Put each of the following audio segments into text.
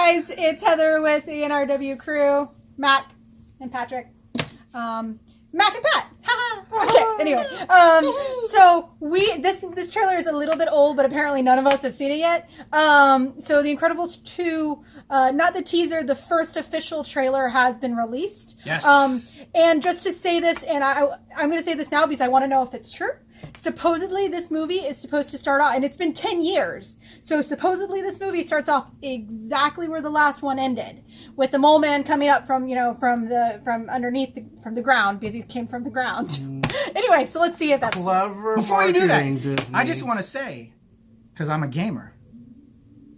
guys, it's Heather with the NRW crew, Mac and Patrick. Mac and Pat. Okay, anyway. So this trailer is a little bit old, but apparently none of us have seen it yet. So The Incredibles 2, not the teaser, the first official trailer has been released. Yes. And just to say this, and I'm going to say this now because I want to know if it's true. Supposedly this movie is supposed to start off, and it's been 10 years. So supposedly this movie starts off exactly where the last one ended, with the mole man coming up from underneath from the ground, because he came from the ground. Anyway, so let's see if that's clever. Before you do that, Disney. I just want to say, because I'm a gamer,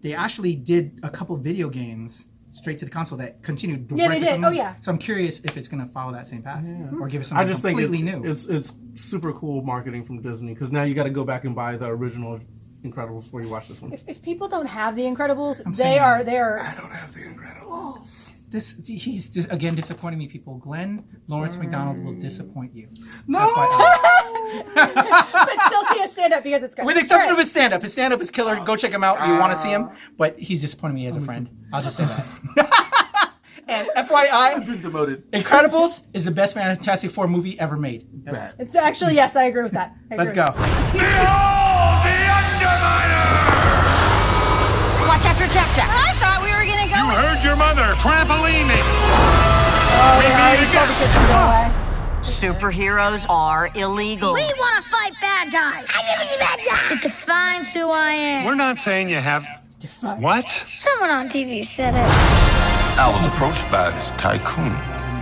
they actually did a couple video games straight to the console that continued directly. Yeah, they did. From the movie. Oh, yeah. So I'm curious if it's going to follow that same path or give us something completely new. It's super cool marketing from Disney, because now you got to go back and buy the original Incredibles before you watch this one. If people don't have the Incredibles, I'm they saying, are. I don't have the Incredibles. He's again disappointing me, people. Glenn Lawrence McDonald will disappoint you. No! But still see a stand up because it's good. With the exception of his stand-up. His stand-up is killer. Go check him out. You want to see him. But he's disappointing me as a friend. I'll just say that. And FYI, I've been demoted. Incredibles is the best Fantastic Four movie ever made. Bad. It's actually, yes, I agree with that. Let's go. Behold the Underminer! Watch after Jack Jack. I thought we were gonna go. You heard your mother. Trampoline me. Oh, they already told the kids to go away. Superheroes are illegal. We want to fight bad guys. I never see bad guys. It defines who I am. We're not saying you have... What? Someone on TV said it. I was approached by this tycoon.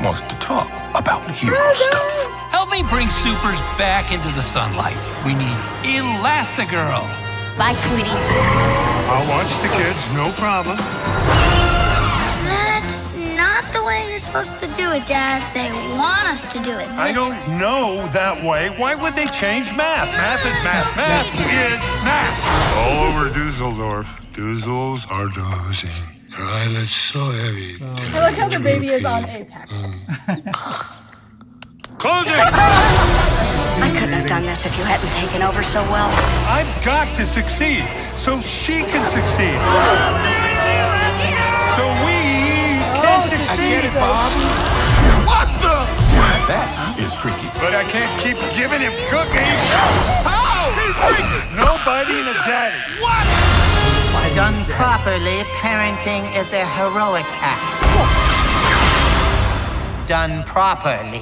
Wants to talk about hero stuff. Help me bring supers back into the sunlight. We need Elastigirl. Bye, sweetie. I'll watch the kids, no problem. That's not the way you're supposed to do it, Dad. They want us to do it this I don't way. know that way. Why would they change math? Math is math. Math is math. All over Dusseldorf. Doozles are dozy. Your eyelids so heavy. I like how the baby is on Apex. Closing! I couldn't have done this if you hadn't taken over so well. I've got to succeed so she can succeed. So we can succeed. I get it, Bob. What the? That is freaky. But I can't keep giving him cookies. How? He's freaky. Nobody and a daddy. What? Done properly, parenting is a heroic act. Done properly.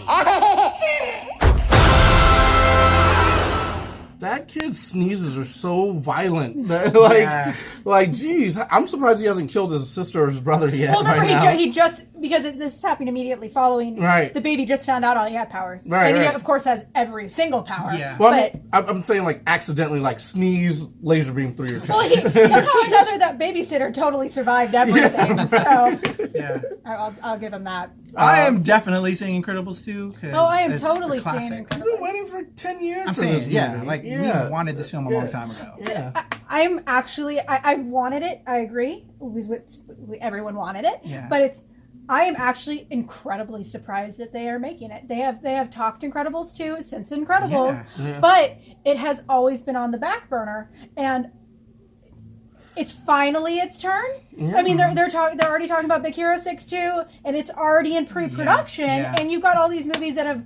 That kid's sneezes are so violent. That, geez, I'm surprised he hasn't killed his sister or his brother yet. Well, remember, now. he just, because this happened immediately following, Right. the baby just found out he had powers. Right, and he, right. of course, has every single power. Yeah. Well, But, I'm saying accidentally sneeze, laser beam through your chest. well, somehow or another, that babysitter totally survived everything. Yeah, So Yeah. I'll give him that. I am definitely seeing Incredibles 2. Oh, I am it's totally a classic. seeing I've been waiting for 10 years I'm for saying, this yeah, movie. we wanted this film a long time ago. Yeah. I'm actually, I wanted it. I agree. Everyone wanted it. Yeah. But I am actually incredibly surprised that they are making it. They have talked Incredibles 2 since Incredibles, Yeah. but it has always been on the back burner, and it's finally its turn. Yeah. I mean, they're already talking about Big Hero 6 2, and it's already in pre-production, Yeah. and you've got all these movies that have.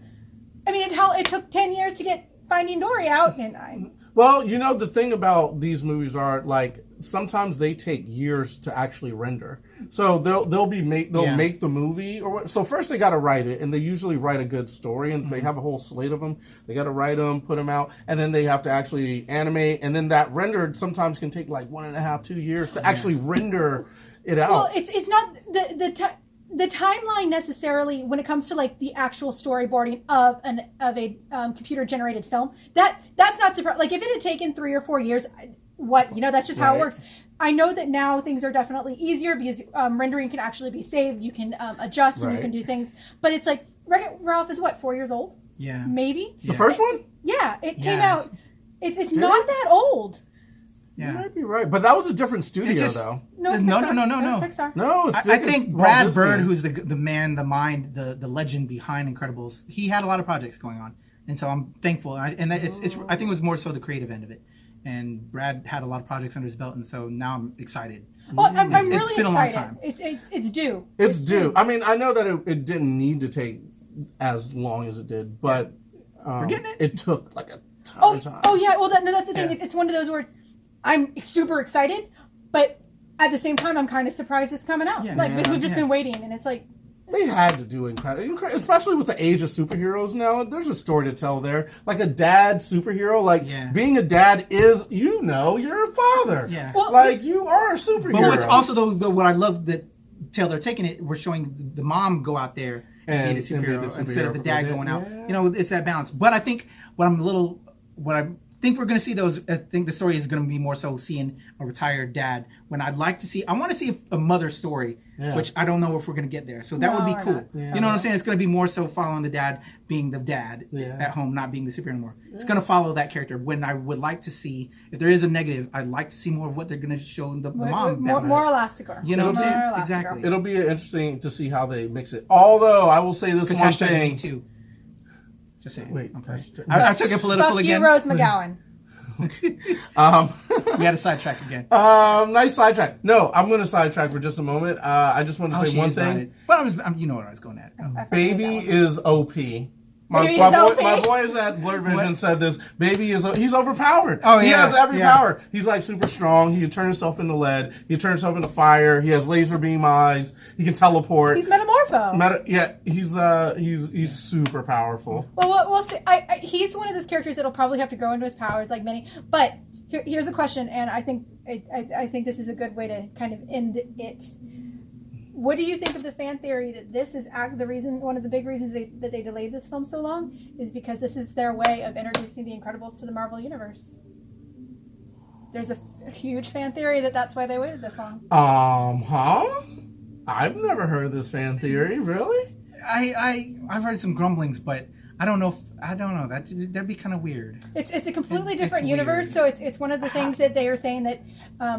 I mean, it took 10 years to get Finding Dory out, and Well, the thing about these movies are sometimes they take years to actually render. So they'll make the movie or what. So first they got to write it, and they usually write a good story, and if they have a whole slate of them, they got to write them, put them out, and then they have to actually animate, and then that rendered sometimes can take 1.5, 2 years to actually render it out. well, it's not the timeline necessarily when it comes to the actual storyboarding of a computer generated film. That's not surprising. If it had taken 3 or 4 years, that's just how it Right. works. I know that now things are definitely easier because rendering can actually be saved. You can adjust and you Right. can do things. But it's Wreck-It Ralph is 4 years old? Yeah. Maybe? The first one? Yeah, it came Yeah, out. It's not that old. You Yeah. might be right, but that was a different studio It's just- though. No, it's No, Pixar. no, no, no. It's Pixar. No, it's I think it's Brad Walt Bird, Disney. who's the man, the mind, the legend behind Incredibles, he had a lot of projects going on, and so I'm thankful. I think it was more so the creative end of it. And Brad had a lot of projects under his belt, and so now I'm excited. Well, I'm really It's been excited. a long time. It's due. It's due. I mean, I know that it didn't need to take as long as it did, but getting it. it took like a ton of time. Oh yeah. Well, that's the thing. Yeah. It's one of those where I'm super excited, but at the same time, I'm kind of surprised it's coming out. Yeah. Like Yeah. we've just Yeah. been waiting, and it's like. They had to do incredible, especially with the age of superheroes now. There's a story to tell there. Like a dad superhero, like Yeah. being a dad is, you're a father. Yeah. Well, like you are a superhero. But what's also though what I love that Taylor taking it, we're showing the mom go out there and be the And be the superhero instead of the superhero dad for the going dad. out. Yeah. You know, it's that balance. But I think what I think we're going to see those. I think the story is going to be more so seeing a retired dad. When I'd like to see, I want to see a mother story, Yeah. which I don't know if we're going to get there. So that No, would be we're cool. not. Yeah. You know what I'm saying? It's going to be more so following the dad being the dad Yeah. at home, not being the superhero anymore. It's going to follow that character. When I would like to see, if there is a negative, I'd like to see more of what they're going to show the mom. more Elastigirl. You know what I'm More saying? Elastigirl. Exactly. It'll be interesting to see how they mix it. Although I will say this Because one hashtag thing. me too. Just saying. Wait, Okay. hashtag- I took it political Fuck again. you, Rose McGowan. We had a sidetrack again. Nice sidetrack. No, I'm going to sidetrack for just a moment. I just want to say she one is about thing. it. But you know what I was going at. Baby is OP. Baby is OP. My boys at Blur Vision said this. Baby he's overpowered. Oh, He yeah, has every yeah. power. He's like super strong. He can turn himself into lead. He can turn himself into fire. He has laser beam eyes. He can teleport. He's Metamorpho. He's super powerful. Well, we'll see. He's one of those characters that'll probably have to grow into his powers, like many. But here's a question, and I think this is a good way to kind of end it. What do you think of the fan theory that this is the reason? One of the big reasons that they delayed this film so long is because this is their way of introducing the Incredibles to the Marvel Universe. There's a huge fan theory that's why they waited this long. I've never heard this fan theory. Really? I've heard some grumblings, but I don't know. That'd be kind of weird. It's a completely It's different universe, weird. so it's one of the things that they are saying that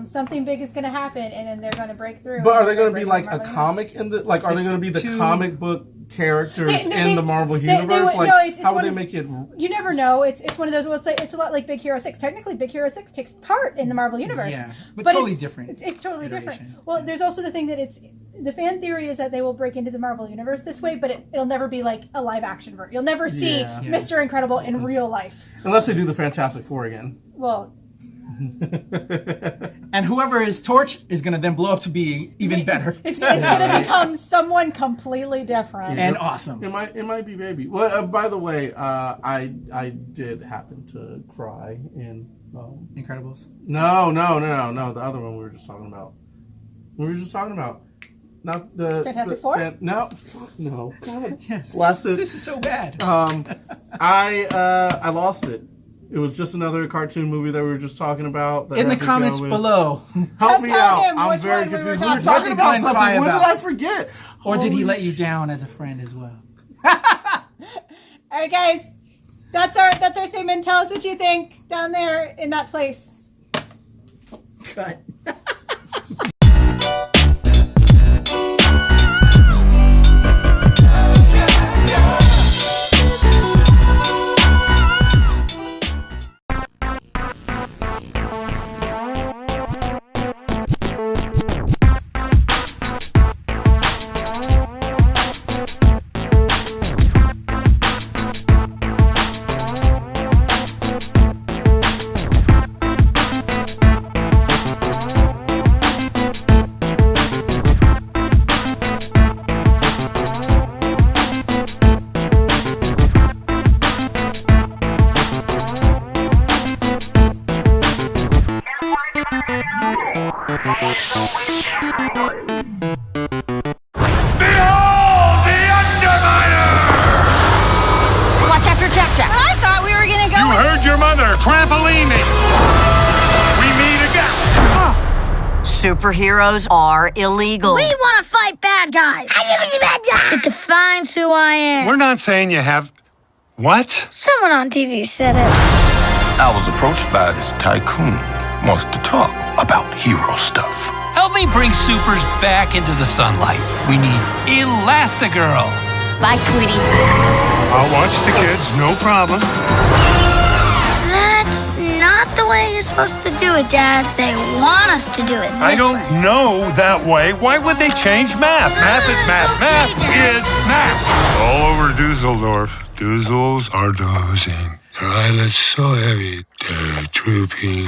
something big is going to happen, and then they're going to break through. But are they and going to break be like the a Marvel comic in the like? Are they It's going to be the too- comic book characters They- in the Marvel they universe? would- Like, no, it's how would one they of- make it? You never know. It's one of those. Well, it's a lot like Big Hero 6. Technically, Big Hero 6 takes part in the Marvel universe. Yeah, but totally different It's totally iteration. different. Well, there's also the thing that the fan theory is that they will break into the Marvel universe this way, but it'll never be like a live action version. You'll never see Yeah. Mr. Incredible in real life. Unless they do the Fantastic Four again. Well, And whoever is Torch is going to then blow up to be even better it's going to become someone completely different. and awesome. It might be Baby. Well, by the way, I did happen to cry in. Incredibles. No. The other one we were just talking about. Not the Fantastic Four? No. God, Yes. bless it. This is so bad. I lost it. It was just another cartoon movie that we were just talking about. that In the had to comments go with- below. Help me Tell out. him I'm which very one we were confused. We talking were talking about. about something. Cry When did about. I forget? Or did he Holy let you down as a friend as well? All right, guys, that's our statement. Tell us what you think down there in that place. Cut. Behold the Underminer! Watch after Jack Jack. I thought we were gonna go. You heard your mother. Trampolini. We meet again. Superheroes are illegal. We want to fight bad guys. It defines who I am. We're not saying you have... What? Someone on TV said it. I was approached by this tycoon. Wants to talk about hero stuff. Help me bring supers back into the sunlight. We need Elastigirl. Bye, sweetie. I'll watch the kids, no problem. That's not not the way you're supposed to do it, Dad. They want us to do it this I don't way. know that way. Why would they change math? Math is math. Math is math. All over Dusseldorf. Doozles are dozing. Their eyelids so heavy, they're drooping.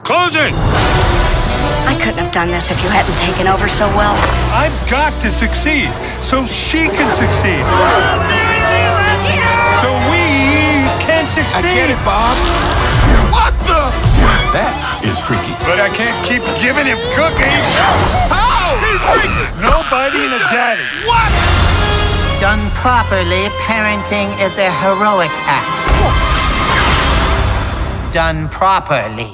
Closing! I couldn't have done this if you hadn't taken over so well. I've got to succeed so she can succeed. So we can succeed. I get it, Bob. What the? That is freaky. But I can't keep giving him cookies. Oh! He's freaky! Nobody and a daddy. What? Done properly, parenting is a heroic act. Done properly.